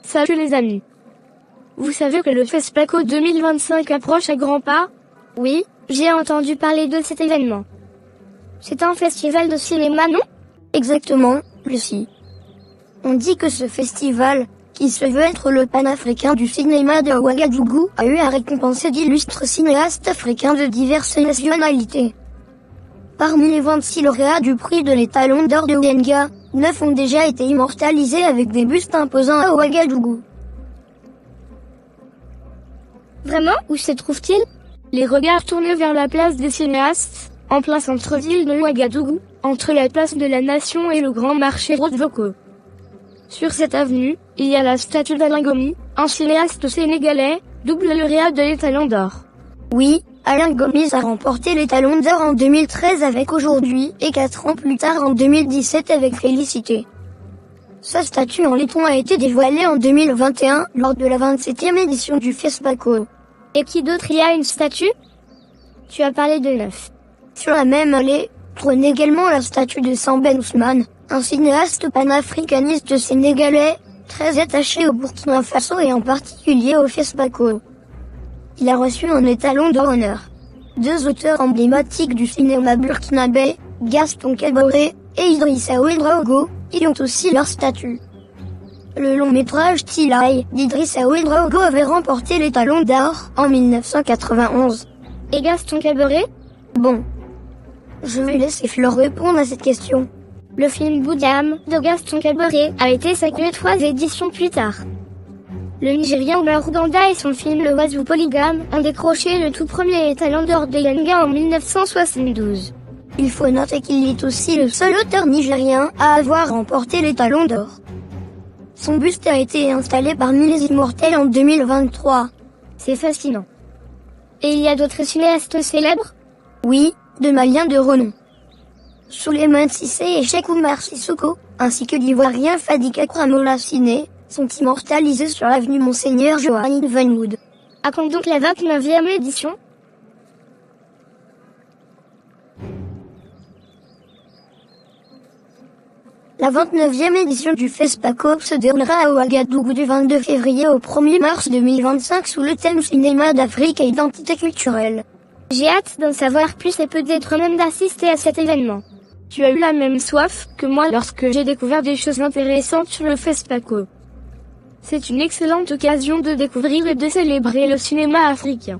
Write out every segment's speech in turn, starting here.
Salut les amis. Vous savez que le FESPACO 2025 approche à grands pas? Oui, j'ai entendu parler de cet événement. C'est un festival de cinéma, non? Exactement, Lucie. On dit que ce festival, qui se veut être le panafricain du cinéma de Ouagadougou, a eu à récompenser d'illustres cinéastes africains de diverses nationalités. Parmi les 26 lauréats du prix de l'étalon d'or de Wenga, 9 ont déjà été immortalisés avec des bustes imposants à Ouagadougou. Vraiment? Où se trouve-t-il? Les regards tournés vers la place des cinéastes, en plein centre-ville de Ouagadougou, entre la place de la Nation et le grand marché Rotvoko. Sur cette avenue, il y a la statue d'Alain Gomis, un cinéaste sénégalais, double lauréat de l'étalon d'or. Oui, Alain Gomis a remporté l'étalon d'or en 2013 avec Aujourd'hui et 4 ans plus tard en 2017 avec Félicité. Sa statue en laiton a été dévoilée en 2021 lors de la 27e édition du FESPACO. Et qui d'autre y a une statue? Tu as parlé de 9. Sur la même allée, trône également la statue de Sambène Ousmane, un cinéaste panafricaniste sénégalais, très attaché au Burkina Faso et en particulier au FESPACO. Il a reçu un étalon d'honneur. 2 auteurs emblématiques du cinéma burkinabé, Gaston Kaboré et Idrissa Ouedraogo, y ont aussi leur statut. Le long métrage Tilai d'Idrissa Ouedraogo avait remporté l'étalon d'or en 1991. Et Gaston Kaboré? Bon. Je vais laisser Flore répondre à cette question. Le film Boudam de Gaston Kaboré a été sacré 3 éditions plus tard. Le Nigérian Omar Ganda et son film Le Oiseau Polygame ont décroché le tout premier étalon d'or de Yenga en 1972. Il faut noter qu'il est aussi le seul auteur nigérien à avoir remporté l'étalon d'or. Son buste a été installé parmi les immortels en 2023. C'est fascinant. Et il y a d'autres cinéastes célèbres? Oui, de Maliens de renom. Souleymane Cissé et Cheikh Oumar Sissoko, ainsi que l'Ivoirien Fadi Akramola Siné, sont immortalisés sur l'avenue Monseigneur Johan Van Wood. À quand donc la 29e édition? La 29e édition du FESPACO se déroulera à Ouagadougou du 22 février au 1er mars 2025 sous le thème Cinéma d'Afrique et identité culturelle. J'ai hâte d'en savoir plus et peut-être même d'assister à cet événement. Tu as eu la même soif que moi lorsque j'ai découvert des choses intéressantes sur le FESPACO. C'est une excellente occasion de découvrir et de célébrer le cinéma africain.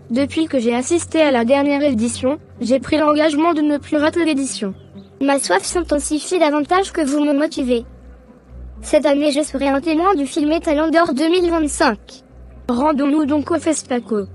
Depuis que j'ai assisté à la dernière édition, j'ai pris l'engagement de ne plus rater l'édition. Ma soif s'intensifie davantage que vous me motivez. Cette année je serai un témoin du film Étalon d'or 2025. Rendons-nous donc au FESPACO.